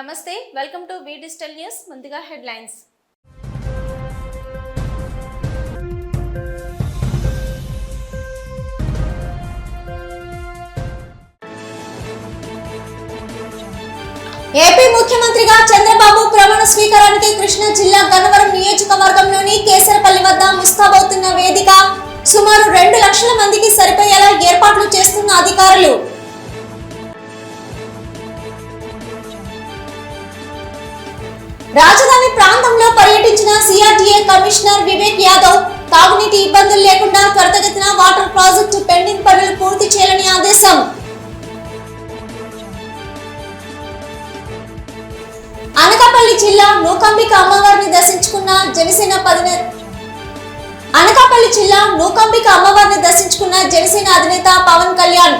నమస్తే, welcome to V digital news. ముందుగా headlines. AP ముఖ్యమంత్రిగా చంద్రబాబు ప్రమాణ స్వీకారానికి కృష్ణా జిల్లా గన్నవరం నియోజకవర్గంలోని కేసరపల్లి వద్ద ముస్తాబవుతున్న వేదిక. సుమారు 2 లక్షల మందికి సరిపోయేలా ఏర్పాట్లు చేస్తున్న అధికారులు. రాజధాని ప్రాంతంలో పర్యటించిన సిఆర్డీఏ కమిషనర్ వివేక్ యాదవ్ తాగునీటి ఇబ్బందులు లేకుండా త్వరితగతిన వాటర్ ప్రాజెక్టు పెండింగ్ పనులు పూర్తి చేయాలని ఆదేశం. అనకాపల్లి జిల్లా నూకంబిక అమ్మవారిని దర్శించుకున్న జనసేన అధినేత పవన్ కళ్యాణ్.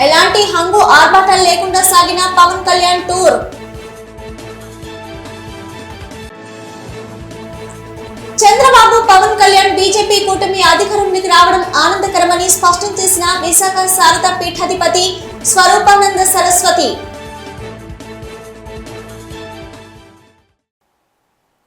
ఎలాంటి హంగు ఆర్భాటాలు లేకుండా సాగిన పవన్ కళ్యాణ్ టూర్. చంద్రబాబు పవన్ కళ్యాణ్ బీజేపీ కూటమి అధికారంలోకి రావడం ఆనందకరమని స్పష్టం చేసిన విశాఖ శారదా పీఠాధిపతి స్వరూపానంద సరస్వతి.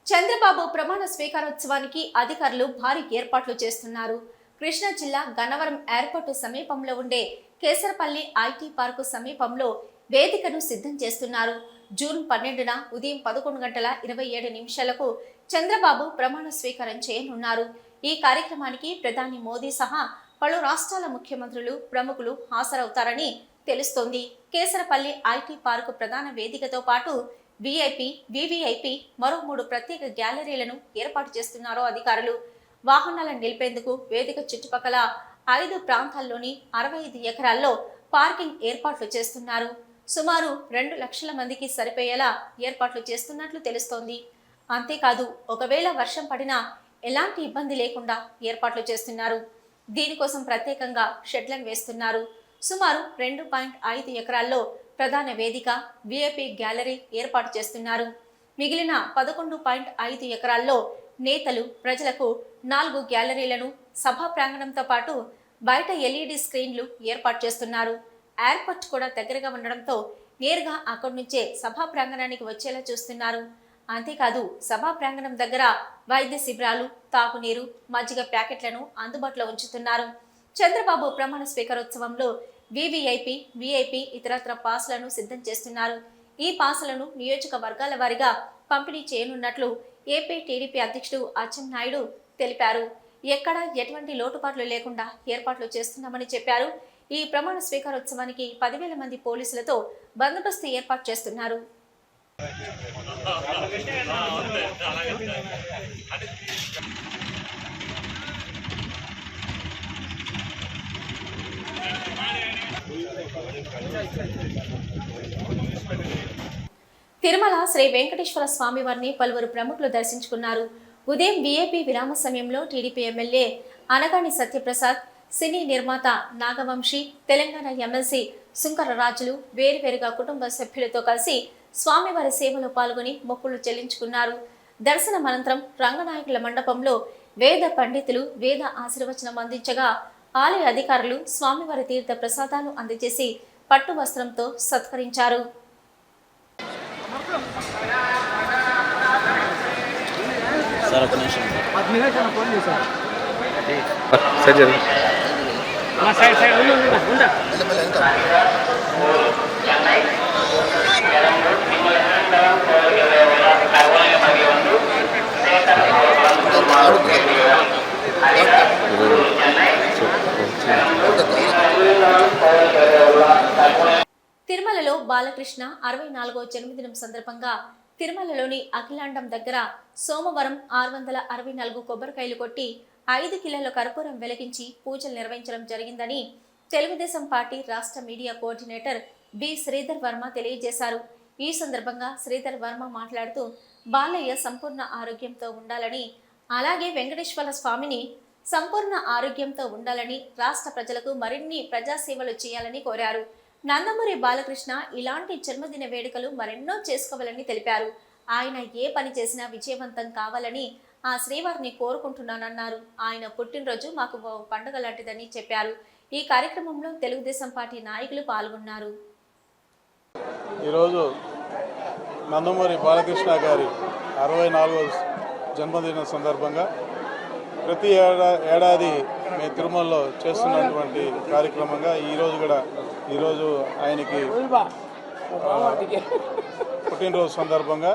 చంద్రబాబు ప్రమాణ స్వీకారోత్సవానికి అధికారులు భారీ ఏర్పాట్లు చేస్తున్నారు. కృష్ణా జిల్లా గన్నవరం ఎయిర్పోర్టు సమీపంలో ఉండే కేసరపల్లి ఐటీ పార్కు సమీపంలో వేదికను సిద్ధం చేస్తున్నారు. జూన్ 12న ఉదయం 11:27 చంద్రబాబు ప్రమాణ స్వీకారం చేయనున్నారు. ఈ కార్యక్రమానికి ప్రధాని మోదీ సహా పలు రాష్ట్రాల ముఖ్యమంత్రులు, ప్రముఖులు హాజరవుతారని తెలుస్తోంది. కేసరపల్లి ఐటీ పార్కు ప్రధాన వేదికతో పాటు విఐపి, వివిఐపి మరో 3 ప్రత్యేక గ్యాలరీలను ఏర్పాటు చేస్తున్నారు అధికారులు. వాహనాలను నిలిపేందుకు వేదిక చుట్టుపక్కల 5 ప్రాంతాల్లోని 65 ఎకరాల్లో పార్కింగ్ ఏర్పాట్లు చేస్తున్నారు. సుమారు 2 లక్షల మందికి సరిపోయేలా ఏర్పాట్లు చేస్తున్నట్లు తెలుస్తోంది. అంతేకాదు, ఒకవేళ వర్షం పడినా ఎలాంటి ఇబ్బంది లేకుండా ఏర్పాట్లు చేస్తున్నారు. దీనికోసం ప్రత్యేకంగా షెడ్లను వేస్తున్నారు. సుమారు 2.5 ఎకరాల్లో ప్రధాన వేదిక, విఐపి గ్యాలరీ ఏర్పాటు చేస్తున్నారు. మిగిలిన 11.5 ఎకరాల్లో నేతలు, ప్రజలకు 4 గ్యాలరీలను, సభా ప్రాంగణంతో పాటు బయట ఎల్ఈడి స్క్రీన్లు ఏర్పాటు చేస్తున్నారు. ఎయిర్పోర్ట్ కూడా దగ్గరగా ఉండడంతో నేరుగా అక్కడి నుంచే సభా ప్రాంగణానికి వచ్చేలా చూస్తున్నారు. అంతేకాదు, సభా ప్రాంగణం దగ్గర వైద్య శిబిరాలు, తాగునీరు, మజ్జిగ ప్యాకెట్లను అందుబాటులో ఉంచుతున్నారు. చంద్రబాబు ప్రమాణ స్వీకారోత్సవంలో వివిఐపి, విఐపి ఇతరత్ర పాస్లను సిద్ధం చేస్తున్నారు. ఈ పాసులను నియోజకవర్గాల వారీగా పంపిణీ చేయనున్నట్లు ఏపీ టీడీపీ అధ్యక్షుడు అచ్చెన్నాయుడు తెలిపారు. ఎక్కడా ఎటువంటి లోటుపాట్లు లేకుండా ఏర్పాట్లు చేస్తున్నామని చెప్పారు. ఈ ప్రమాణ స్వీకారోత్సవానికి 10,000 మంది పోలీసులతో బందోబస్తు ఏర్పాటు చేస్తున్నారు. తిరుమల శ్రీ వెంకటేశ్వర స్వామి వారిని పలువురు ప్రముఖులు దర్శించుకున్నారు. ఉదయం విఐపి విరామ సమయంలో టీడీపీ ఎమ్మెల్యే అనగాని సత్యప్రసాద్, సినీ నిర్మాత నాగవంశీ, తెలంగాణ ఎమ్మెల్సీ సుంకర రాజులు వేరువేరుగా కుటుంబ సభ్యులతో కలిసి స్వామివారి సేవలో పాల్గొని మొక్కులు చెల్లించుకున్నారు. దర్శనం అనంతరం రంగనాయకుల మండపంలో వేద పండితులు వేద ఆశీర్వచనం అందించగా ఆలయ అధికారులు స్వామివారి తీర్థ ప్రసాదాలు అందజేసి పట్టు వస్త్రంతో సత్కరించారు. తిరుమలలో బాలకృష్ణ 64వ జన్మదినం సందర్భంగా తిరుమలలోని అఖిలాండం దగ్గర సోమవారం 664 కొబ్బరికాయలు కొట్టి 5 కిలోల కర్పూరం వెలిగించి పూజలు నిర్వహించడం జరిగిందని తెలుగుదేశం పార్టీ రాష్ట్ర media coordinator B Sridhar Varma తెలియజేశారు. ఈ సందర్భంగా శ్రీధర్ వర్మ మాట్లాడుతూ బాలయ్య సంపూర్ణ ఆరోగ్యంతో ఉండాలని, అలాగే వెంకటేశ్వర స్వామిని సంపూర్ణ ఆరోగ్యంతో ఉండాలని, రాష్ట్ర ప్రజలకు మరిన్ని ప్రజాసేవలు చేయాలని కోరారు. నందమూరి బాలకృష్ణ ఇలాంటి జన్మదిన వేడుకలు మరెన్నో చేసుకోవాలని తెలిపారు. ఆయన ఏ పని చేసినా విజయవంతం కావాలని ఆ శ్రీవారిని కోరుకుంటున్నానన్నారు. ఆయన పుట్టినరోజు మాకు పండుగ లాంటిదని చెప్పారు. ఈ కార్యక్రమంలో తెలుగుదేశం పార్టీ నాయకులు పాల్గొన్నారు. ఈరోజు నందమూరి బాలకృష్ణ గారి 64వ జన్మదిన సందర్భంగా ప్రతి ఏడాది మేము తిరుమలలో చేస్తున్నటువంటి కార్యక్రమంగా ఈరోజు ఆయనకి పుట్టినరోజు సందర్భంగా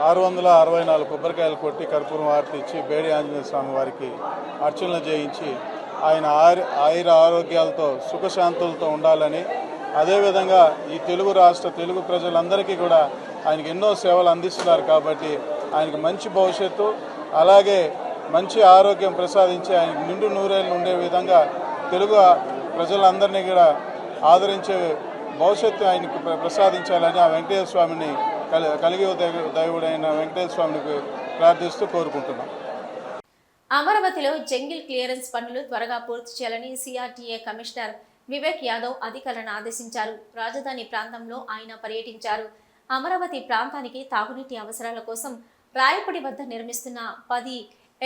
664 కొబ్బరికాయలు కొట్టి కర్పూరం హారతి ఇచ్చి బేడి ఆంజనేయ స్వామి వారికి అర్చనలు చేయించి ఆయన ఆయుర ఆరోగ్యాలతో సుఖశాంతులతో ఉండాలని, అదేవిధంగా ఈ తెలుగు ప్రజలందరికీ కూడా ఆయనకి ఎన్నో సేవలు అందిస్తున్నారు కాబట్టి ఆయనకి మంచి భవిష్యత్తు అలాగే మంచి ఆరోగ్యం ప్రసాదించి ఆయనకు నిండు నూరేళ్ళు ఉండే విధంగా తెలుగు ప్రజలందరినీ కూడా ఆదరించే భవిష్యత్తు ఆయనకు ప్రసాదించాలని ఆ వెంకటేశ్వర స్వామిని కలిగి దైవుడైన వెంకటేశ్వర స్వామిని ప్రార్థిస్తూ కోరుకుంటున్నాం. అమరావతిలో జంగిల్ క్లియరెన్స్ పనులు త్వరగా పూర్తి చేయాలని సిఆర్టీఏ కమిషనర్ వివేక్ యాదవ్ అధికారులను ఆదేశించారు. రాజధాని ప్రాంతంలో ఆయన పర్యటించారు. అమరావతి ప్రాంతానికి తాగునీటి అవసరాల కోసం రాయపూడి వద్ద నిర్మిస్తున్న 10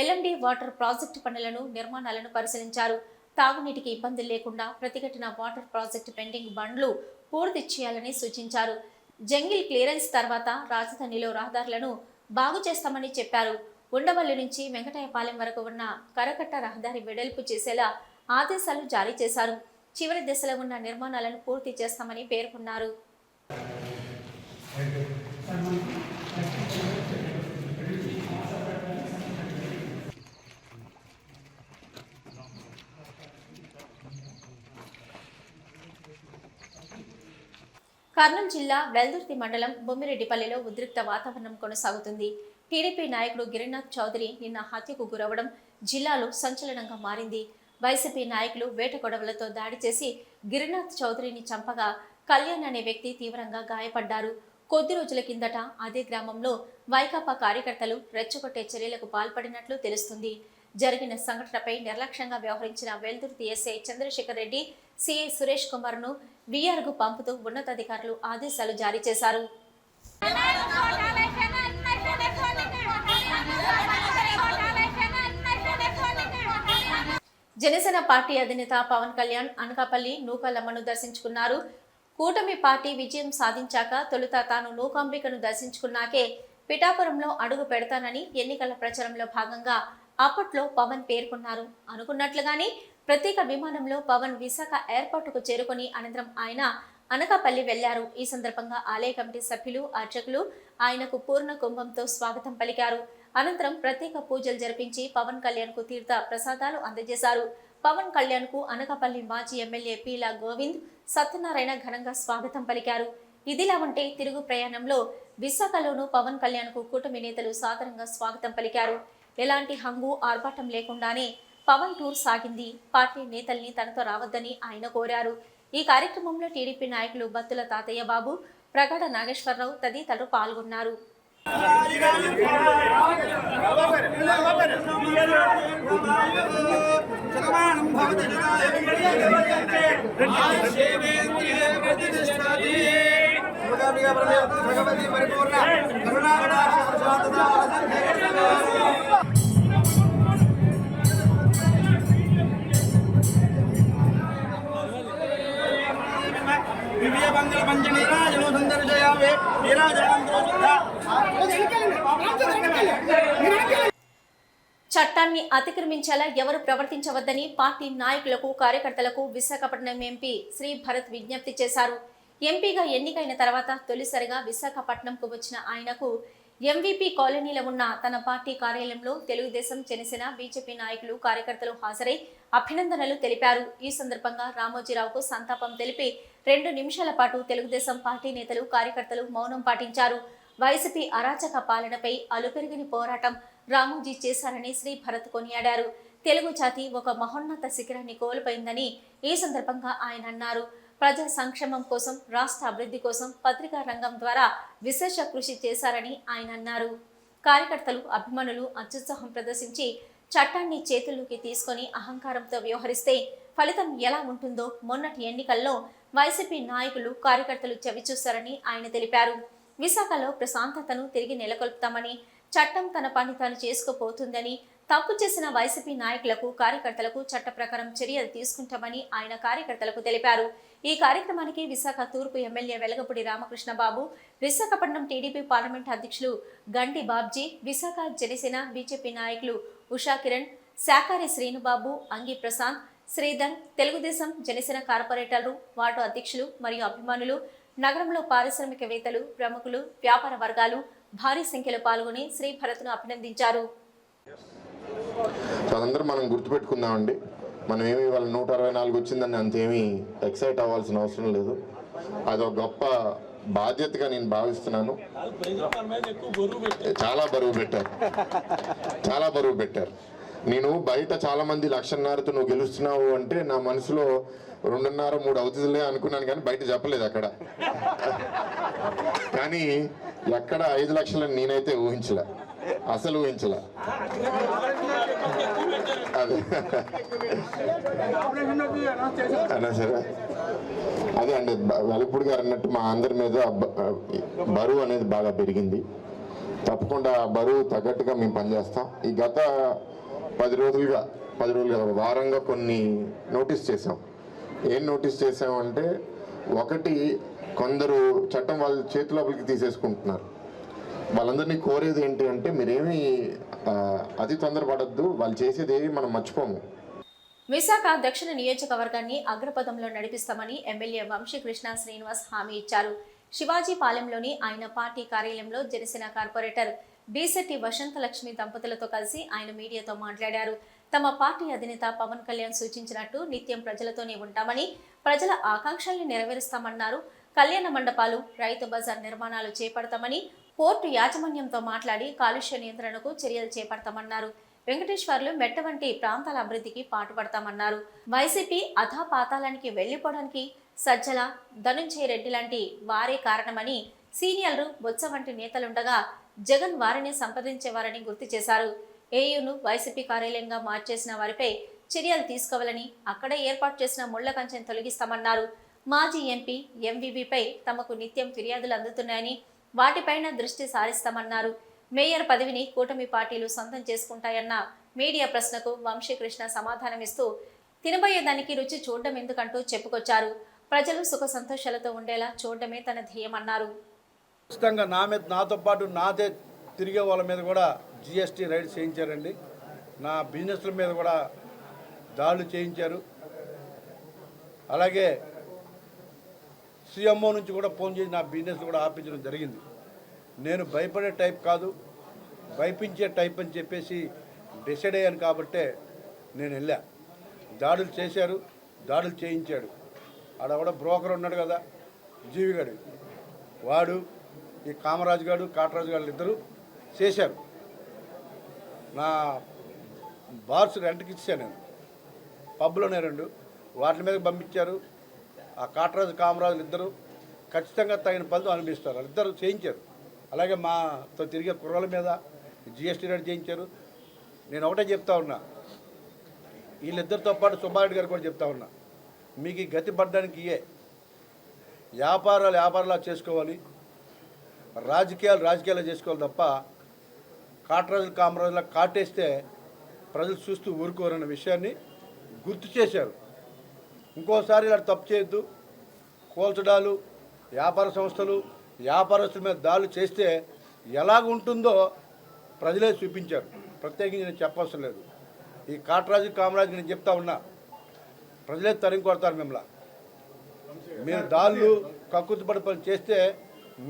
LMD వాటర్ ప్రాజెక్టు పనులను నిర్మాణాలను పరిశీలించారు. తాగునీటికి ఇబ్బందులు లేకుండా ప్రతిఘటన వాటర్ ప్రాజెక్టు పెండింగ్ బండ్లు పూర్తి చేయాలని సూచించారు. జంగిల్ క్లియరెన్స్ తర్వాత రాజధానిలో రహదారులను బాగు చేస్తామని చెప్పారు. ఉండవల్లి నుంచి వెంకటాయపాలెం వరకు ఉన్న కరకట్ట రహదారి వెడల్పు చేసేలా ఆదేశాలు జారీ చేశారు. చివరి దశలో ఉన్న నిర్మాణాలను పూర్తి చేస్తామని పేర్కొన్నారు. కర్నూలు జిల్లా వెల్దుర్తి మండలం బొమ్మిరెడ్డిపల్లిలో ఉద్రిక్త వాతావరణం కొనసాగుతుంది. టీడీపీ నాయకుడు గిరినాథ్ చౌదరి నిన్న హత్యకు గురవడం జిల్లాలో సంచలనంగా మారింది. వైసీపీ నాయకులు వేట గొడవలతో దాడి చేసి గిరినాథ్ చౌదరిని చంపగా కళ్యాణ్ అనే వ్యక్తి తీవ్రంగా గాయపడ్డారు. కొద్ది రోజుల కిందట అదే గ్రామంలో వైకాపా కార్యకర్తలు రెచ్చగొట్టే చర్యలకు పాల్పడినట్లు తెలుస్తుంది. జరిగిన సంఘటనపై నిర్లక్ష్యంగా వ్యవహరించిన వెల్దుర్తి ఎస్ఐ చంద్రశేఖర్ రెడ్డి, సిఐ సురేష్ కుమార్ ను వీఆర్కు పంపుతూ ఉన్నతాధికారులు ఆదేశాలు జారీ చేశారు. జనసేన పార్టీ అధినేత పవన్ కళ్యాణ్ అనకాపల్లి నూకాలమ్మను దర్శించుకున్నారు. కూటమి పార్టీ విజయం సాధించాక తొలుత తాను నూకాంబికను దర్శించుకున్నాకే పిఠాపురంలో అడుగు పెడతానని ఎన్నికల ప్రచారంలో భాగంగా అప్పట్లో పవన్ పేర్కొన్నారు. అనుకున్నట్లుగానే ప్రత్యేక విమానంలో పవన్ విశాఖ ఎయిర్పోర్టుకు చేరుకొని అనంతరం ఆయన అనకాపల్లి వెళ్లారు. ఈ సందర్భంగా ఆలయ కమిటీ సభ్యులు, అర్చకులు ఆయనకు పూర్ణ కుంభంతో స్వాగతం పలికారు. అనంతరం ప్రత్యేక పూజలు జరిపించి పవన్ కళ్యాణ్ కు తీర్థ ప్రసాదాలు అందజేశారు. పవన్ కళ్యాణ్ కు అనకాపల్లి మాజీ ఎమ్మెల్యే పీలా గోవింద్, సత్యనారాయణ ఘనంగా స్వాగతం పలికారు. ఇదిలా ఉంటే తిరుగు ప్రయాణంలో విశాఖలోనూ పవన్ కళ్యాణ్ కు కూటమి నేతలు సాదరంగా స్వాగతం పలికారు. ఎలాంటి హంగు ఆర్భాటం లేకుండానే పవన్ టూర్ సాగింది. పార్టీ నేతల్ని తనతో రావద్దని ఆయన కోరారు. ఈ కార్యక్రమంలో టీడీపీ నాయకులు బత్తుల తాతయ్య బాబు, ప్రగాఢ నాగేశ్వరరావు తదితరులు పాల్గొన్నారు. చట్టాన్ని అతిక్రమించేలా ఎవరు ప్రవర్తించవద్దని పార్టీ నాయకులకు, కార్యకర్తలకు విశాఖపట్నం ఎంపీ శ్రీ భరత్ విజ్ఞప్తి చేశారు. ఎంపీగా ఎన్నికైన తర్వాత తొలిసారిగా విశాఖపట్నంకు వచ్చిన ఆయనకు ఎంవీపీ కాలనీలో ఉన్న తన పార్టీ కార్యాలయంలో తెలుగుదేశం, జనసేన, బీజేపీ నాయకులు, కార్యకర్తలు హాజరై అభినందనలు తెలిపారు. ఈ సందర్భంగా రామోజీరావుకు సంతాపం తెలిపి 2 నిమిషాల పాటు తెలుగుదేశం పార్టీ నేతలు, కార్యకర్తలు మౌనం పాటించారు. వైసీపీ అరాచక పాలనపై అలుపెరుగని పోరాటం రామోజీ చేశారని శ్రీ భరత్ కొనియాడారు. తెలుగు జాతి ఒక మహోన్నత శిఖరాన్ని కోల్పోయిందని ఈ సందర్భంగా ఆయన అన్నారు. ప్రజా సంక్షేమం కోసం, రాష్ట్ర అభివృద్ధి కోసం పత్రికా రంగం ద్వారా విశేష కృషి చేశారని ఆయన అన్నారు. కార్యకర్తలు, అభిమానులు అత్యుత్సాహం ప్రదర్శించి చట్టాన్ని చేతుల్లోకి తీసుకొని అహంకారంతో వ్యవహరిస్తే ఫలితం ఎలా ఉంటుందో మొన్నటి ఎన్నికల్లో వైసీపీ నాయకులు, కార్యకర్తలు చవిచూశారని ఆయన తెలిపారు. విశాఖలో ప్రశాంతతను తిరిగి నెలకొల్పుతామని, చట్టం తన పని తాను చేసుకుపోతుందని, తప్పు చేసిన వైసీపీ నాయకులకు కార్యకర్తలకు చట్ట ప్రకారం చర్యలు తీసుకుంటామని ఆయన కార్యకర్తలకు తెలిపారు. ఈ కార్యక్రమానికి విశాఖ తూర్పు MLA Velagapudi Ramakrishna Babu, Visakhapatnam TDP parliament అధ్యక్షులు గంటి బాబ్జీ, విశాఖ జనసేన బీజేపీ నాయకులు ఉషా కిరణ్, శాకారి శ్రీనుబాబు, అంగి ప్రశాంత్, శ్రీధర్, తెలుగుదేశం జనసేన కార్పొరేటర్లు, వార్డు అధ్యక్షులు మరియు అభిమానులు, నగరంలో పారిశ్రామికవేత్తలు, ప్రముఖులు, వ్యాపార వర్గాలు భారీ సంఖ్యలో పాల్గొని శ్రీ భరత్ను అభినందించారు. అదందరూ మనం గుర్తుపెట్టుకుందామండి. మనం ఏమి వాళ్ళ 164 వచ్చిందని అంతేమీ ఎక్సైట్ అవ్వాల్సిన అవసరం లేదు. అదొక గొప్ప బాధ్యతగా నేను భావిస్తున్నాను. చాలా బరువు పెట్టారు. నేను బయట చాలా మంది 1,50,000తో నువ్వు గెలుస్తున్నావు అంటే నా మనసులో 2.5-3 అవుతుందిలే అనుకున్నాను, కానీ బయట చెప్పలేదు అక్కడ. కానీ ఎక్కడ 5 లక్షలని నేనైతే ఊహించలే, అసలు ఊహించలే. అదే అన్నా సరే, అదే అండి వెలగపూడి గారు అన్నట్టు మా అందరి మీద బరువు అనేది బాగా పెరిగింది. తప్పకుండా ఆ బరువు తగ్గట్టుగా మేము పనిచేస్తాం. ఈ గత 10 రోజులుగా వారంగా కొన్ని నోటీస్ చేసాం. ఏం నోటీస్ చేసామంటే, ఒకటి, కొందరు చట్టం వాళ్ళ చేతిలోపలికి తీసేసుకుంటున్నారు. వాళ్ళందరినీ కోరేది ఏంటి అంటే, మీరేమీ అతి తొందరపడద్దు, వాళ్ళు చేసేది ఏమి మనం మర్చిపోము. విశాఖ దక్షిణ నియోజకవర్గాన్ని అగ్రపథంలో నడిపిస్తామని ఎమ్మెల్యే వంశీకృష్ణ శ్రీనివాస్ హామీ ఇచ్చారు. శివాజీపాలెంలోని ఆయన పార్టీ కార్యాలయంలో జనసేన కార్పొరేటర్ బీసెట్టి వసంతలక్ష్మి దంపతులతో కలిసి ఆయన మీడియాతో మాట్లాడారు. తమ పార్టీ అధినేత పవన్ కళ్యాణ్ సూచించినట్టు నిత్యం ప్రజలతోనే ఉంటామని, ప్రజల ఆకాంక్షల్ని నెరవేరుస్తామన్నారు. కళ్యాణ మండపాలు, రైతు బజార్ నిర్మాణాలు చేపడతామని, పోర్టు యాజమాన్యంతో మాట్లాడి కాలుష్య నియంత్రణకు చర్యలు చేపడతామన్నారు. వెంకటేశ్వర్లు, మెట్ట వంటి ప్రాంతాల అభివృద్ధికి పాటుపడతామన్నారు. వైసీపీ అథాపాతాళానికి వెళ్లిపోవడానికి సజ్జల, ధనుంజయ రెడ్డి లాంటి వారే కారణమని, సీనియర్లు, బొత్స వంటి నేతలుండగా జగన్ వారిని సంప్రదించేవారని గుర్తు చేశారు. ఏయూను వైసీపీ కార్యాలయంగా మార్చేసిన వారిపై చర్యలు తీసుకోవాలని, అక్కడ ఏర్పాటు చేసిన ముళ్ల కంచెను తొలగిస్తామన్నారు. మాజీ ఎంపీ ఎంవీవీపై తమకు నిత్యం ఫిర్యాదులు అందుతున్నాయని, వాటిపైన దృష్టి సారిస్తామన్నారు. మేయర్ పదవిని కూటమి పార్టీలు సొంతం చేసుకుంటాయన్న మీడియా ప్రశ్నకు వంశీకృష్ణ సమాధానమిస్తూ, తినబోయేదానికి రుచి చూడడం ఎందుకంటూ చెప్పుకొచ్చారు. ప్రజలు సుఖ సంతోషాలతో ఉండేలా చూడడమే తన ధ్యేయమన్నారు. ఖచ్చితంగా నాతో పాటు నాదే తిరిగే వాళ్ళ మీద కూడా జిఎస్టీ రైడ్ చేయించారండి. నా బిజినెస్ల మీద కూడా దాడులు చేయించారు. అలాగే సీఎంఓ నుంచి కూడా ఫోన్ చేసి నా బిజినెస్ కూడా ఆపించడం జరిగింది. నేను భయపడే టైప్ కాదు, భయపించే టైప్ అని చెప్పేసి డిసైడ్ అయ్యాను. కాబట్టే నేను వెళ్ళా. దాడులు చేశారు, దాడులు చేయించాడు. ఆడ కూడా బ్రోకర్ ఉన్నాడు కదా జీవిగాడు, వాడు ఈ కామరాజు గారు, కాటరాజు గారు ఇద్దరు చేశారు. నా బార్స్ రెంట్కి ఇచ్చాను నేను, పబ్లోనే 2, వాటి మీద పంపించారు. ఆ కాటరాజు, కామరాజులు ఇద్దరు ఖచ్చితంగా తగిన పనులు అనిపిస్తారు. ఇద్దరు చేయించారు. అలాగే మాతో తిరిగే కుర్రల మీద జిఎస్టీ రేట్ చేయించారు. నేను ఒకటే చెప్తా ఉన్నా, వీళ్ళిద్దరితో పాటు సుబ్బారెడ్డి గారు కూడా చెప్తా ఉన్నా, మీకు ఈ గతి పడడానికి వ్యాపారాలు చేసుకోవాలి, రాజకీయాలు చేసుకోవాలి తప్ప కాటరాజులు, కామరాజులా కాటేస్తే ప్రజలు చూస్తూ ఊరుకోరన్న విషయాన్ని గుర్తు చేశారు. ఇంకోసారి ఇలా తప్పు చేయొద్దు. కోల్చడాలు, వ్యాపార సంస్థలు, వ్యాపారస్తుల మీద దాడులు చేస్తే ఎలాగ ఉంటుందో ప్రజలే చూపించారు. ప్రత్యేకించి నేను చెప్పవలసిన లేదు. ఈ కాటరాజు, కామరాజు నేను చెప్తా ఉన్నా, ప్రజలే తరిమి కొడతారు మిమ్మల్ని. మీరు దాళ్ళు కక్కుతుపడి పని చేస్తే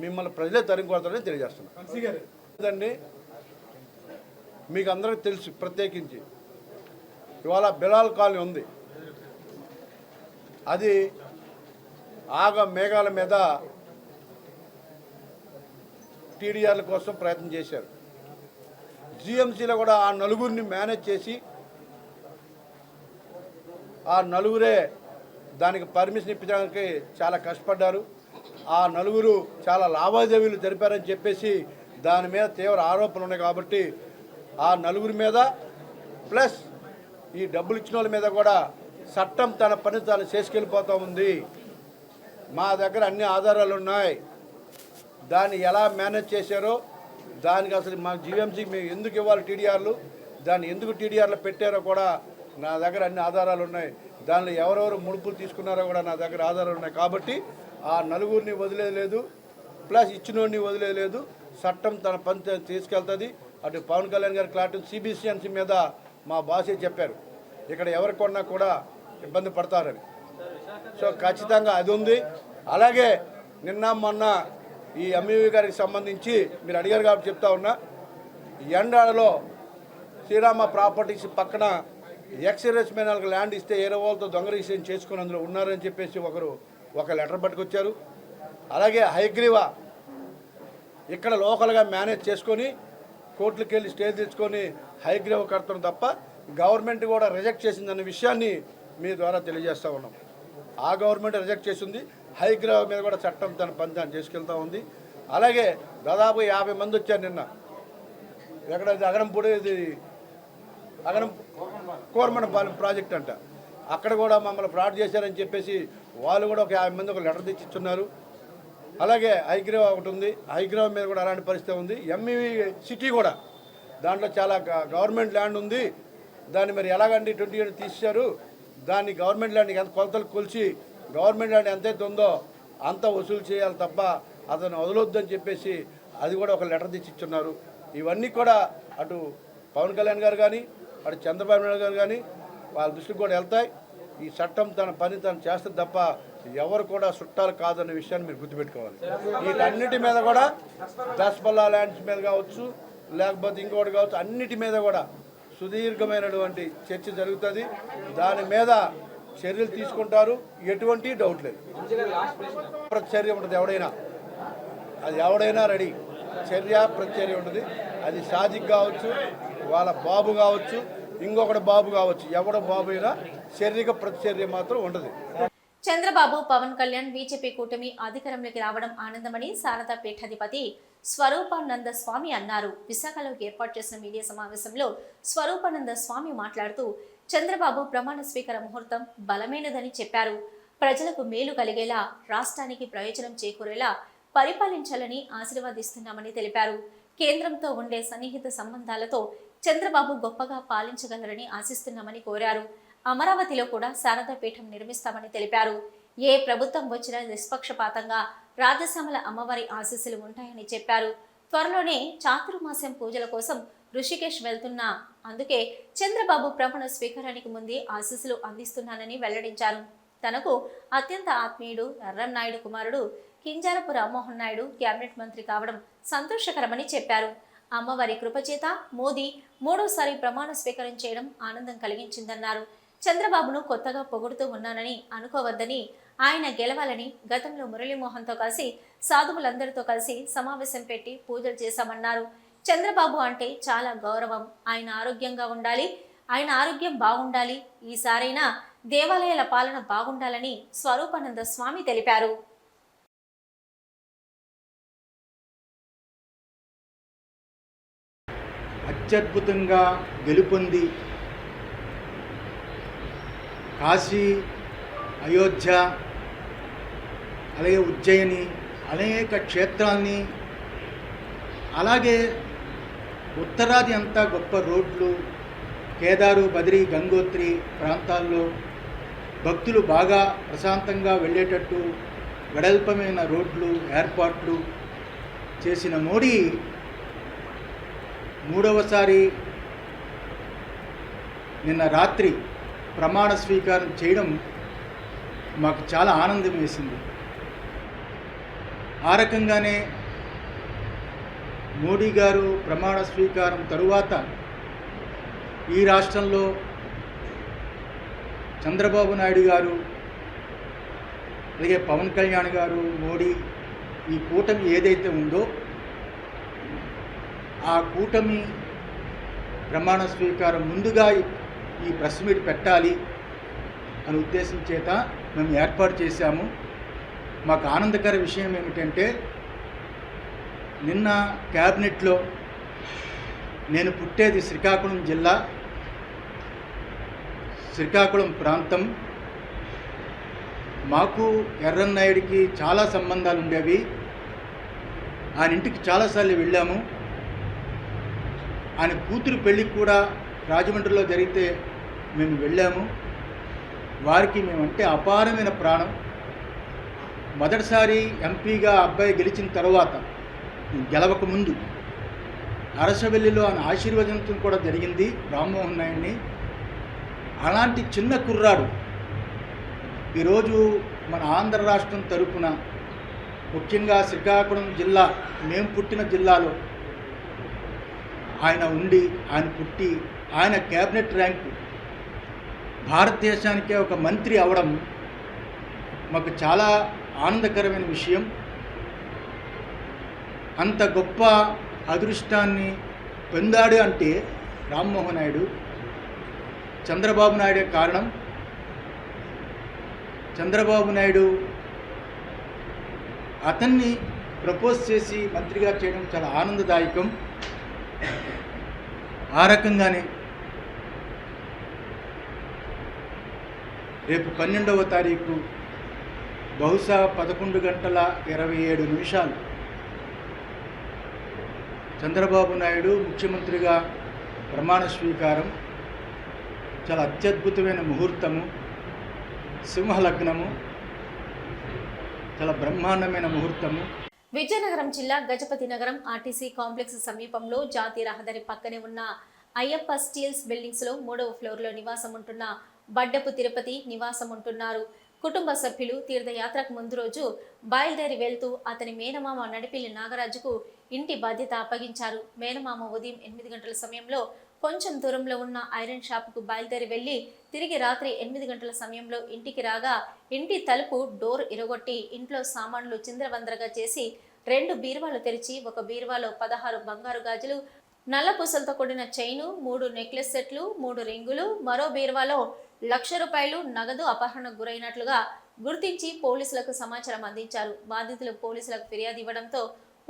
మిమ్మల్ని ప్రజలే తరిమి కొడతారని తెలియజేస్తున్నాను. మీకు అందరికీ తెలుసు, ప్రత్యేకించి ఇవాళ బిలాల్ కాలనీ ఉంది. అది మేఘాల మీద టీడీఆర్ల కోసం ప్రయత్నం చేశారు. జిఎంసీలో కూడా ఆ నలుగురిని మేనేజ్ చేసి ఆ నలుగురే దానికి పర్మిషన్ ఇప్పించడానికి చాలా కష్టపడ్డారు. ఆ నలుగురు చాలా లావాదేవీలు జరిపారని చెప్పేసి దాని మీద తీవ్ర ఆరోపణలు ఉన్నాయి. కాబట్టి ఆ నలుగురి మీద ప్లస్ ఈ డబ్బులు ఇచ్చిన వాళ్ళ మీద కూడా చట్టం తన పని తాను చేసుకెళ్ళిపోతూ ఉంది. మా దగ్గర అన్ని ఆధారాలు ఉన్నాయి. దాన్ని ఎలా మేనేజ్ చేశారో దానికి అసలు మా జీవీఎంసీకి మేము ఎందుకు ఇవ్వాలి టీడీఆర్లు, దాన్ని ఎందుకు టీడీఆర్లో పెట్టారో కూడా నా దగ్గర అన్ని ఆధారాలు ఉన్నాయి. దానిలో ఎవరెవరు ముడుపులు తీసుకున్నారో కూడా నా దగ్గర ఆధారాలు ఉన్నాయి. కాబట్టి ఆ నలుగురిని వదిలేదు, ప్లస్ ఇచ్చినోడిని వదిలేదు. చట్టం తన పని తీసుకెళ్తుంది. అటు పవన్ కళ్యాణ్ గారి క్లారిటీ సిబిసిఎన్సీ మీద మా బాసే చెప్పారు, ఇక్కడ ఎవరు కొన్నా కూడా ఇబ్బంది పడతారని. సో ఖచ్చితంగా అది ఉంది. అలాగే నిన్న మొన్న ఈ ఎంఈవి గారికి సంబంధించి మీరు అడిగారు కాబట్టి చెప్తా ఉన్నా, ఎండాడలో శ్రీరామ ప్రాపర్టీస్ పక్కన ఎక్స్‌సర్వీస్‌మెన్‌లకు ల్యాండ్ ఇస్తే ఏరే వాళ్ళతో దొంగ రిజిస్ట్రేషన్ చేసుకుని అందులో ఉన్నారని చెప్పేసి ఒక లెటర్ పట్టుకొచ్చారు. అలాగే హైగ్రీవా ఇక్కడ లోకల్గా మేనేజ్ చేసుకొని కోర్టులకు వెళ్ళి స్టే తెచ్చుకొని హైగ్రీవా కడతాం తప్ప గవర్నమెంట్ కూడా రిజెక్ట్ చేసిందన్న విషయాన్ని మీ ద్వారా తెలియజేస్తూ ఉన్నాం. ఆ గవర్నమెంట్ రిజెక్ట్ చేసింది. హైగ్రీవా మీద కూడా చట్టం తన పని దాన్ని చేసుకెళ్తూ ఉంది. అలాగే దాదాపు 50 మంది వచ్చారు నిన్న. ఎక్కడ అగనంపూడి అగనం కోరమండపాలెం ప్రాజెక్ట్ అంట, అక్కడ కూడా మమ్మల్ని ఫ్రాడ్ చేశారని చెప్పేసి వాళ్ళు కూడా ఒక 50 మంది ఒక లెటర్ తెచ్చిస్తున్నారు. అలాగే హైగ్రీవా ఒకటి ఉంది, హైగ్రీవా మీద కూడా అలాంటి పరిస్థితి ఉంది. ఎంఈవి సిటీ కూడా దాంట్లో చాలా గవర్నమెంట్ ల్యాండ్ ఉంది, దాన్ని మరి ఎలాగండి 20 ఏళ్ళు తీశారు, దాన్ని గవర్నమెంట్ ల్యాండ్ ఎంత కొలతలు కొలిచి గవర్నమెంట్ ల్యాండ్ ఎంతైతే ఉందో అంత వసూలు చేయాలి తప్ప అతను వదలొద్దని చెప్పేసి అది కూడా ఒక లెటర్ తెచ్చిస్తున్నారు. ఇవన్నీ కూడా అటు పవన్ కళ్యాణ్ గారు కానీ అటు చంద్రబాబు నాయుడు గారు కానీ వాళ్ళ దృష్టికి కూడా వెళ్తాయి. ఈ చట్టం తన పని తను చేస్తుంది తప్ప ఎవరు కూడా చుట్టాలు కాదన్న విషయాన్ని మీరు గుర్తుపెట్టుకోవాలి. వీటన్నిటి మీద కూడా దస్పల్లా ల్యాండ్స్ మీద కావచ్చు, లేకపోతే ఇంకోటి కావచ్చు, అన్నిటి మీద కూడా సుదీర్ఘమైనటువంటి చర్చ జరుగుతుంది. దాని మీద చర్యలు తీసుకుంటారు, ఎటువంటి డౌట్ లేదు. ప్రతిచర్య ఉంటుంది, ఎవడైనా రెడీ. చర్య ప్రతిచర్య ఉంటుంది. అది సాదిక్ కావచ్చు, వాళ్ళ బాబు కావచ్చు, ఇంకొకటి బాబు కావచ్చు, ఎవడ బాబు అయినా చర్యగా ప్రతిచర్య మాత్రం ఉంటుంది. చంద్రబాబు, పవన్ కళ్యాణ్ బీజేపీ కూటమి అధికారంలోకి రావడం ఆనందమని శారదా పీఠాధిపతి స్వరూపానంద స్వామి అన్నారు. విశాఖలో ఏర్పాటు చేసిన మీడియా సమావేశంలో స్వరూపానంద స్వామి మాట్లాడుతూ చంద్రబాబు ప్రమాణ స్వీకార ముహూర్తం బలమైనదని చెప్పారు. ప్రజలకు మేలు కలిగేలా, రాష్ట్రానికి ప్రయోజనం చేకూరేలా పరిపాలించాలని ఆశీర్వదిస్తున్నామని తెలిపారు. కేంద్రంతో ఉండే సన్నిహిత సంబంధాలతో చంద్రబాబు గొప్పగా పాలించగలరని ఆశిస్తున్నామని కోరారు. అమరావతిలో కూడా శారదా పీఠం నిర్మిస్తామని తెలిపారు. ఏ ప్రభుత్వం వచ్చినా నిష్పక్షపాతంగా రాజశ్యామల అమ్మవారి ఆశీస్సులు ఉంటాయని చెప్పారు. త్వరలోనే చాతుర్మాస్యం పూజల కోసం ఋషికేశ్ వెళ్తున్నా, అందుకే చంద్రబాబు ప్రమాణ స్వీకారానికి ముందే ఆశీస్సులు అందిస్తున్నానని వెల్లడించారు. తనకు అత్యంత ఆత్మీయుడు ఎర్రంనాయుడు కుమారుడు కింజారపు రామ్మోహన్ నాయుడు కేబినెట్ మంత్రి కావడం సంతోషకరమని చెప్పారు. అమ్మవారి కృపచేత మోదీ 3వ ప్రమాణ స్వీకారం చేయడం ఆనందం కలిగించిందన్నారు. చంద్రబాబును కొత్తగా పొగుడుతూ ఉన్నానని అనుకోవద్దని, ఆయన గెలవాలని గతంలో మురళీమోహన్తో కలిసి సాధువులందరితో కలిసి సమావేశం పెట్టి పూజలు చేశామన్నారు. చంద్రబాబు అంటే చాలా గౌరవం. ఆయన ఆరోగ్యంగా ఉండాలి, ఆయన ఆరోగ్యం బాగుండాలి, ఈసారైనా దేవాలయాల పాలన బాగుండాలని స్వరూపానంద స్వామి తెలిపారు. అత్యద్భుతంగా గెలుపొంది కాశీ, అయోధ్య, అలాగే ఉజ్జయిని అనేక క్షేత్రాల్ని, అలాగే ఉత్తరాది అంతా గొప్ప రోడ్లు, కేదారు, బద్రీ, గంగోత్రి ప్రాంతాల్లో భక్తులు బాగా ప్రశాంతంగా వెళ్ళేటట్టు వెడల్పమైన రోడ్లు ఏర్పాట్లు చేసిన మోడీ 3వసారి నిన్న రాత్రి ప్రమాణ స్వీకారం చేయడం మాకు చాలా ఆనందం వేసింది. ఆ రకంగానే మోడీ గారు ప్రమాణ స్వీకారం తరువాత ఈ రాష్ట్రంలో చంద్రబాబు నాయుడు గారు, అలాగే పవన్ కళ్యాణ్ గారు, మోడీ, ఈ కూటమి ఏదైతే ఉందో ఆ కూటమి ప్రమాణ స్వీకారం ముందుగా ఈ ప్రెస్ మీట్ పెట్టాలి అనే ఉద్దేశం చేత మేము ఏర్పాటు చేశాము. మాకు ఆనందకర విషయం ఏమిటంటే నిన్న క్యాబినెట్లో నేను పుట్టేది శ్రీకాకుళం జిల్లా, శ్రీకాకుళం ప్రాంతం. మాకు ఎర్రన్నాయుడికి చాలా సంబంధాలు ఉండేవి. ఆయన ఇంటికి చాలాసార్లు వెళ్ళాము. ఆయన కూతురు పెళ్ళికి కూడా రాజమండ్రిలో జరిగితే మేము వెళ్ళాము. వారికి మేమంటే అపారమైన ప్రాణం. మొదటిసారి ఎంపీగా అబ్బాయి గెలిచిన తర్వాత, గెలవక ముందు అరసవెల్లిలో ఆయన ఆశీర్వదించడం కూడా జరిగింది రామ్మోహన్ నాయుడిని. అలాంటి చిన్న కుర్రాడు ఈరోజు మన ఆంధ్ర రాష్ట్రం తరపున, ముఖ్యంగా శ్రీకాకుళం జిల్లా, మేము పుట్టిన జిల్లాలో ఆయన ఉండి, ఆయన క్యాబినెట్ ర్యాంకు భారతదేశానికే ఒక మంత్రి అవడం మాకు చాలా ఆనందకరమైన విషయం. అంత గొప్ప అదృష్టాన్ని పొందాడు అంటే రామ్మోహన్ నాయుడు, చంద్రబాబు నాయుడే కారణం. చంద్రబాబు నాయుడు అతన్ని ప్రపోజ్ చేసి మంత్రిగా చేయడం చాలా ఆనందదాయకం. ఆ రకంగానే రేపు 12వ తారీఖు బహుశా 11:27 చంద్రబాబు నాయుడు ముఖ్యమంత్రిగా ప్రమాణ స్వీకారం. చాలా అత్యద్భుతమైన ముహూర్తము, సింహలగ్నము, చాలా బ్రహ్మాండమైన ముహూర్తము. విజయనగరం జిల్లా గజపతి నగరం ఆర్టీసీ కాంప్లెక్స్ సమీపంలో జాతీయ రహదారి పక్కనే ఉన్న అయ్యప్ప స్టీల్స్ బిల్డింగ్స్ లో 3వ ఫ్లోర్లో నివాసం ఉంటున్న బడ్డపు తిరుపతి నివాసం ఉంటున్నారు. కుటుంబ సభ్యులు తీర్థయాత్రకు ముందు రోజు బయలుదేరి వెళ్తూ అతని మేనమామ నడిపిల్లి నాగరాజుకు ఇంటి బాధ్యత అప్పగించారు. మేనమామ ఉదయం 8 గంటల సమయంలో కొంచెం దూరంలో ఉన్న ఐరన్ షాపుకు బయలుదేరి వెళ్లి తిరిగి రాత్రి 8 గంటల సమయంలో ఇంటికి రాగా ఇంటి తలుపు డోర్ ఇరగొట్టి ఇంట్లో సామాన్లు చిందరవందరగా చేసి 2 బీరువాలు తెరిచి ఒక బీరువాలో 16 బంగారు గాజులు, నల్ల పూసలతో కూడిన చైను, 3 నెక్లెస్ సెట్లు, 3 రింగులు, మరో బీరువాలో ₹1,00,000 నగదు అపహరణకు గురైనట్లుగా గుర్తించి పోలీసులకు సమాచారం అందించారు. బాధితులు పోలీసులకు ఫిర్యాదు ఇవ్వడంతో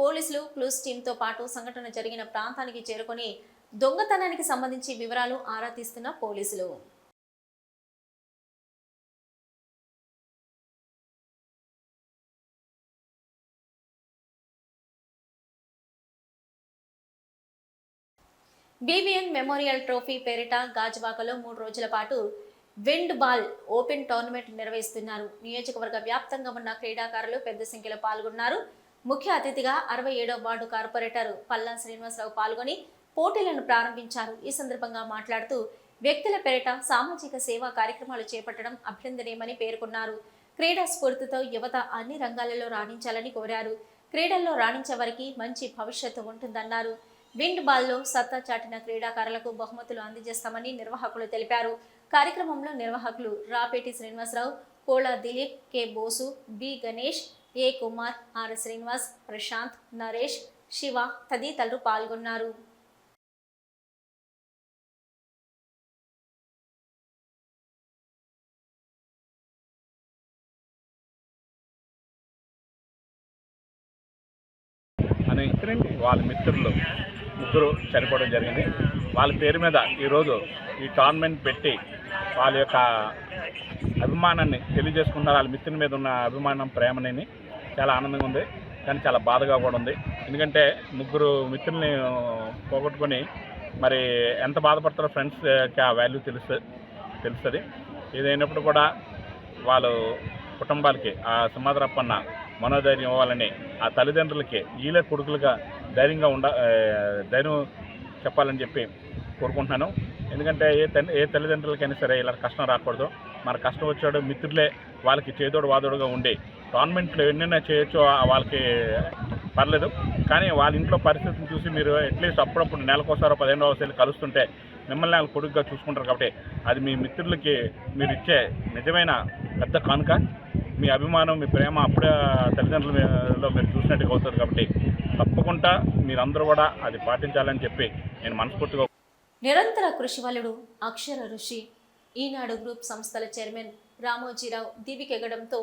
పోలీసులు క్లూస్ టీంతో పాటు సంఘటన జరిగిన ప్రాంతానికి చేరుకొని దొంగతనానికి సంబంధించి వివరాలు ఆరా తీస్తున్న పోలీసులు. బీవీఎన్ మెమోరియల్ ట్రోఫీ పేరిట గాజువాకలో 3 రోజుల పాటు విండ్ బాల్ ఓపెన్ టోర్నమెంట్ నిర్వహిస్తున్నారు. నియోజకవర్గ వ్యాప్తంగా ఉన్న క్రీడాకారులు పెద్ద సంఖ్యలో పాల్గొన్నారు. ముఖ్య అతిథిగా 67వ వార్డు కార్పొరేటర్ పల్లా శ్రీనివాసరావు పాల్గొని పోటీలను ప్రారంభించారు. ఈ సందర్భంగా మాట్లాడుతూ వ్యక్తుల పేరిట సామాజిక సేవా కార్యక్రమాలు చేపట్టడం అభినందనీయమని పేర్కొన్నారు. క్రీడా స్ఫూర్తితో యువత అన్ని రంగాలలో రాణించాలని కోరారు. క్రీడల్లో రాణించే వారికి మంచి భవిష్యత్తు ఉంటుందన్నారు. విండ్ బాల్లో సత్తా చాటిన క్రీడాకారులకు బహుమతులు అందజేస్తామని నిర్వాహకులు తెలిపారు. కార్యక్రమంలో నిర్వాహకులు Rapeti Srinivasarao, Kola Dileep, K Bosu, B Ganesh, A Kumar, R Srinivas, Prashant, Naresh, Siva తదితరులు పాల్గొన్నారు. అని వాళ్ళ మిత్రులు 3 చనిపోవడం జరిగింది. వాళ్ళ పేరు మీద ఈరోజు ఈ టోర్నమెంట్ పెట్టి వాళ్ళ యొక్క అభిమానాన్ని తెలియజేసుకున్నారు. వాళ్ళ మిత్రుని మీద ఉన్న అభిమానం, ప్రేమని చాలా ఆనందంగా ఉంది, కానీ చాలా బాధగా కూడా ఉంది. ఎందుకంటే 3 మిత్రుల్ని పోగొట్టుకొని మరి ఎంత బాధపడతారో ఫ్రెండ్స్కి ఆ వాల్యూ తెలుస్తుంది. ఏదైనప్పుడు కూడా వాళ్ళు కుటుంబాలకి ఆ సింహాద్రప్పన్న మనోధైర్యం ఇవ్వాలని, ఆ తల్లిదండ్రులకి వీళ్ళ కొడుకులుగా ధైర్యం చెప్పాలని చెప్పి కోరుకుంటున్నాను. ఎందుకంటే ఏ తల్లిదండ్రులకైనా సరే ఇలా కష్టం రాకూడదు. మన కష్టం వచ్చాడు మిత్రులే వాళ్ళకి చేదోడు వాదోడుగా ఉండి టోర్నమెంట్లు ఎన్నైనా చేయొచ్చు, వాళ్ళకి పర్లేదు. కానీ వాళ్ళ ఇంట్లో పరిస్థితిని చూసి మీరు అట్లీస్ట్ అప్పుడప్పుడు నెలకోసారో 15 రోజులు కలుస్తుంటే మిమ్మల్ని వాళ్ళు కొడుకుగా చూసుకుంటారు. కాబట్టి అది మీ మిత్రులకి మీరు ఇచ్చే నిజమైన పెద్ద కానుక. మీ అభిమానం, మీ ప్రేమ అప్పుడే తల్లిదండ్రులలో మీరు చూసినట్టుగా అవుతుంది. కాబట్టి తప్పకుండా మీరందరూ కూడా అది పాటించాలని చెప్పి నేను మనస్ఫూర్తిగా. నిరంతర కృషి వలుడు, అక్షర ఋషి, ఈనాడు గ్రూప్ సంస్థల చైర్మన్ రామోజీరావు దివికెగడంతో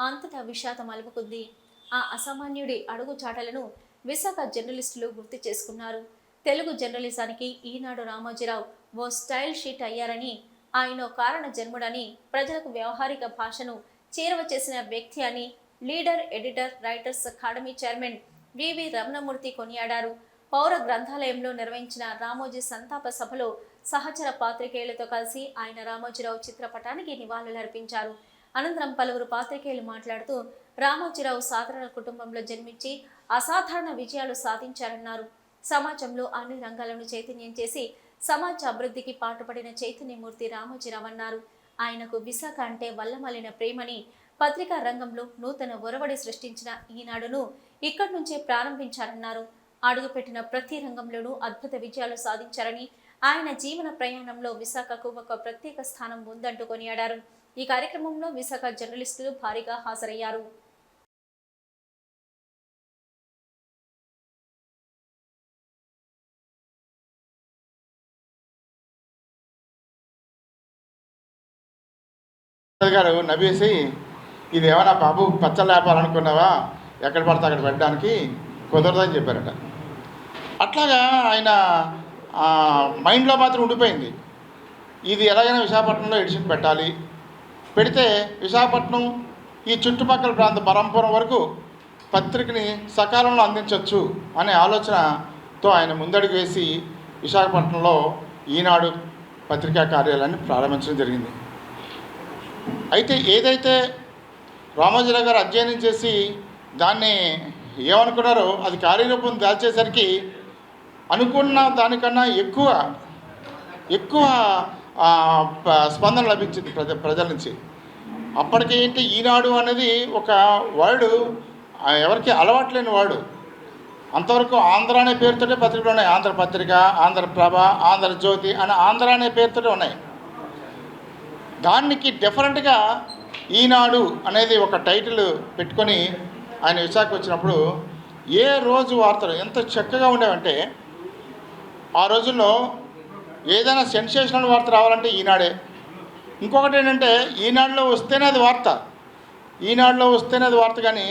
అంతటా విషాదం అలుముకుంది. ఆ అసామాన్యుడి అడుగుచాటలను విశాఖ జర్నలిస్టులు గుర్తు చేసుకున్నారు. తెలుగు జర్నలిజానికి ఈనాడు రామోజీరావు ఓ స్టైల్ షీట్ అయ్యారని, ఆయన కారణ జన్ముడని, ప్రజలకు వ్యవహారిక భాషను చేరువ చేసిన వ్యక్తి అని leader editor writers academy chairman V V Ramanamurthy కొనియాడారు. పౌర గ్రంథాలయంలో నిర్వహించిన రామోజీ సంతాప సభలో సహచర పాత్రికేయులతో కలిసి ఆయన రామోజీరావు చిత్రపటానికి నివాళులర్పించారు. అనంతరం పలువురు పాత్రికేయులు మాట్లాడుతూ రామోజీరావు సాధారణ కుటుంబంలో జన్మించి అసాధారణ విజయాలు సాధించారన్నారు. సమాజంలో అన్ని రంగాలను చైతన్యం చేసి సమాజ అభివృద్ధికి పాటుపడిన చైతన్యమూర్తి రామోజీరావు అన్నారు. ఆయనకు విశాఖ అంటే వల్లమల్లిన ప్రేమని, పత్రికా రంగంలో నూతన ఒరవడి సృష్టించిన ఈనాడును ఇక్కడి నుంచే ప్రారంభించారన్నారు. అడుగుపెట్టిన ప్రతి రంగంలోనూ అద్భుత విజయాలు సాధించారని, ఆయన జీవన ప్రయాణంలో విశాఖకు ఒక ప్రత్యేక స్థానం ఉందంటూ కొనియాడారు. ఈ కార్యక్రమంలో విశాఖ జర్నలిస్టులు భారీగా హాజరయ్యారు. గారు నవ్వేసి, ఇది ఏమన్నా బాబు పచ్చళ్ళు లేపాలనుకున్నావా, ఎక్కడ పడితే అక్కడ పెట్టడానికి కుదరదని చెప్పారట. అట్లాగా ఆయన మైండ్లో మాత్రం ఉండిపోయింది, ఇది ఎలాగైనా విశాఖపట్నంలో ఎడిషన్ పెట్టాలి, పెడితే విశాఖపట్నం ఈ చుట్టుపక్కల ప్రాంత బరంపురం వరకు పత్రికని సకాలంలో అందించవచ్చు అనే ఆలోచనతో ఆయన ముందడుగు వేసి విశాఖపట్నంలో ఈనాడు పత్రికా కార్యాలయాన్ని ప్రారంభించడం జరిగింది. అయితే ఏదైతే రామోజీరావు గారు అధ్యయనం చేసి దాన్ని ఏమనుకున్నారో అది కార్యరూపం దాల్చేసరికి అనుకున్న దానికన్నా ఎక్కువ స్పందన లభించింది ప్రజల నుంచి. అప్పటికేంటి ఈనాడు అనేది ఒక వర్డ్ ఎవరికి అలవాటు లేని వర్డ్. అంతవరకు ఆంధ్ర అనే పేరుతోనే పత్రికలు ఉన్నాయి. ఆంధ్రపత్రిక, ఆంధ్రప్రభ, ఆంధ్రజ్యోతి అని ఆంధ్ర అనే పేరుతోనే ఉన్నాయి. దానికి డిఫరెంట్గా ఈనాడు అనేది ఒక టైటిల్ పెట్టుకొని ఆయన విశాఖ వచ్చినప్పుడు ఏ రోజు వార్తలు ఎంత చక్కగా ఉండేవంటే, ఆ రోజుల్లో ఏదైనా సెన్సేషనల్ వార్త రావాలంటే ఈనాడే. ఇంకొకటి ఏంటంటే ఈనాడులో వస్తేనే అది వార్త, ఈనాడులో వస్తేనే అది వార్త, కానీ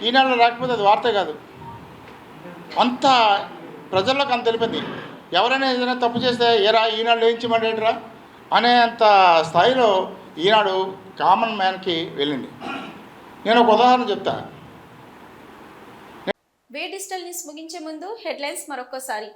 ఈనాడులో రాకపోతే అది వార్తే కాదు. అంత ప్రజల్లోకి అంత తెలిపింది. ఎవరైనా ఏదైనా తప్పు చేస్తే ఏరా ఈనాడులో వేయించమంటేట్రా అనేంత స్థాయిలో ఈనాడు కామన్ మ్యాన్కి వెళ్ళింది. నేను ఒక ఉదాహరణ చెప్తా. వే డిజిటల్ న్యూస్ ముగించే ముందు హెడ్లైన్స్ మరొకసారి.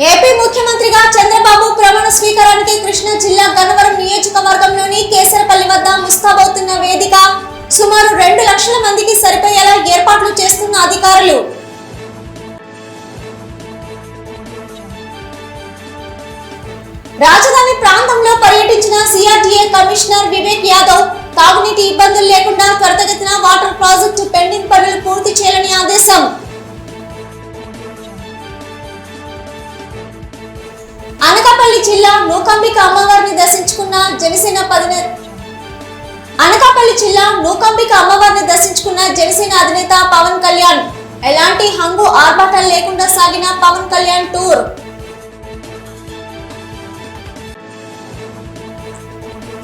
ఏపీ ముఖ్యమంత్రిగా చంద్రబాబు ప్రమాణ స్వీకారానికి కృష్ణా జిల్లా గన్నవరం నియోజకవర్గంలోని కేసరపల్లి వద్ద ముస్తాబవుతున్న వేదిక. సుమారు 2 లక్షల మందికి సరిపోయేలా ఏర్పాట్లు చేస్తున్న అధికారులు. రాజధాని ప్రాంతంలో పర్యటించిన సిఆర్డీఏ కమిషనర్ వివేక్ యాదవ్ తాగునీటి ఇబ్బందులు లేకుండా త్వరితగతిన వాటర్ ప్రాజెక్టు పెండింగ్ పనులు పూర్తి చేయాలని ఆదేశం. అనకాపల్లి జిల్లా నూకంబిక అమ్మవారిని దర్శించుకున్న జనసేన అధినేత పవన్ కళ్యాణ్. ఎలాంటి హంగు ఆర్భాటాలు లేకుండా సాగిన పవన్ కళ్యాణ్ టూర్.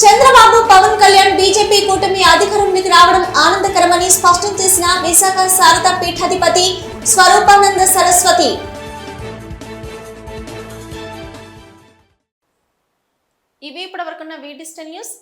చంద్రబాబు పవన్ కళ్యాణ్ బీజేపీ కూటమి అధికారంలోకి రావడం ఆనందకరమని స్పష్టం చేసిన విశాఖ శారదా పీఠాధిపతి స్వరూపానంద సరస్వతి. ఇవి ఇప్పటివరకున్న వీ డిజిటల్ న్యూస్.